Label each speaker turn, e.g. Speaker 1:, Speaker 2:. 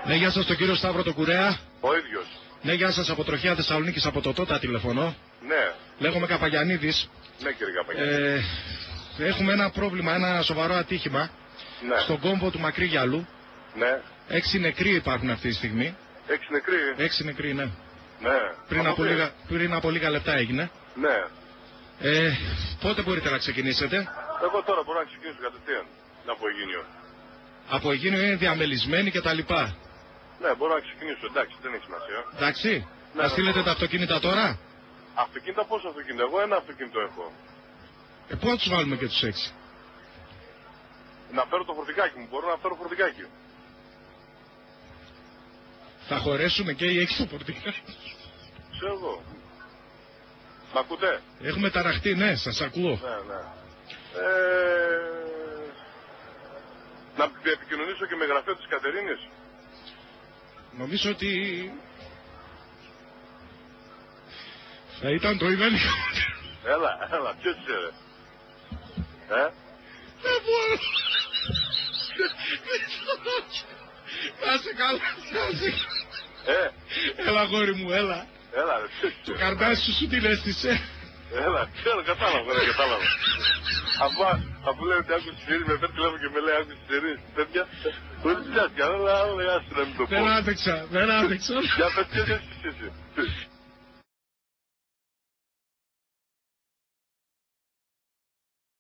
Speaker 1: Ναι, γεια σας, τον κύριο Σταύρο τον Κουρέα.
Speaker 2: Ο ίδιος.
Speaker 1: Ναι, γεια σας, από Τροχιά Θεσσαλονίκης, από το ΤΟΤΑ τηλεφωνώ.
Speaker 2: Ναι.
Speaker 1: Λέγομαι Καπαγιαννίδης.
Speaker 2: Ναι, κύριε Καπαγιαννίδη.
Speaker 1: Έχουμε ένα πρόβλημα, ένα σοβαρό ατύχημα.
Speaker 2: Ναι.
Speaker 1: Στον κόμβο του Μακρύ Γυαλού.
Speaker 2: Ναι.
Speaker 1: 6 νεκροί υπάρχουν αυτή τη στιγμή.
Speaker 2: 6 νεκροί.
Speaker 1: 6 νεκροί, ναι.
Speaker 2: Ναι.
Speaker 1: Πριν από λίγα λεπτά έγινε.
Speaker 2: Ναι.
Speaker 1: Πότε μπορείτε να ξεκινήσετε?
Speaker 2: Εγώ τώρα μπορώ να ξεκινήσω κατευθείαν. Από Αιγίνιο.
Speaker 1: Από Αιγίνιο είναι διαμελισμένοι κτλ.
Speaker 2: Ναι, μπορώ να ξεκινήσω. Εντάξει, δεν έχει σημασία.
Speaker 1: Εντάξει.
Speaker 2: Ναι,
Speaker 1: θα στείλετε τα αυτοκίνητα τώρα?
Speaker 2: Αυτοκίνητα, πόσο αυτοκίνητα? Εγώ ένα αυτοκίνητο έχω.
Speaker 1: Πού να τους βάλουμε και τους 6?
Speaker 2: Να φέρω το φορτικάκι μου. Μπορώ να φέρω φορτικάκι.
Speaker 1: Θα χωρέσουμε και οι 6 στο φορτικάκι.
Speaker 2: Ξέρω εγώ. Μ' ακούτε?
Speaker 1: Έχουμε ταραχτεί, ναι, σας ακούω.
Speaker 2: Ναι, ναι. Να επικοινωνήσω και με γραφείο της Κατερίνης.
Speaker 1: Νομίζω ότι θα ήταν το ιδανικό.
Speaker 2: Έλα, ποιος είσαι ρε?
Speaker 1: Δεν μπορώ. Να σε καλά, έλα αγόρι μου, έλα.
Speaker 2: Έλα ρε,
Speaker 1: Το καρδάσι σου την έστησε.
Speaker 2: Έλα, ξέρω, κατάλαβα. Αφού λέει ότι άκουσες τη με φέρει τηλέφωνο και με λέει άκουσες τη σειρή. Παιδιά, πολύ πιάστηκα, αλλά άσε να μην το πω.
Speaker 1: Δεν άντεξα.
Speaker 2: Για πες ποιος είσαι εσύ?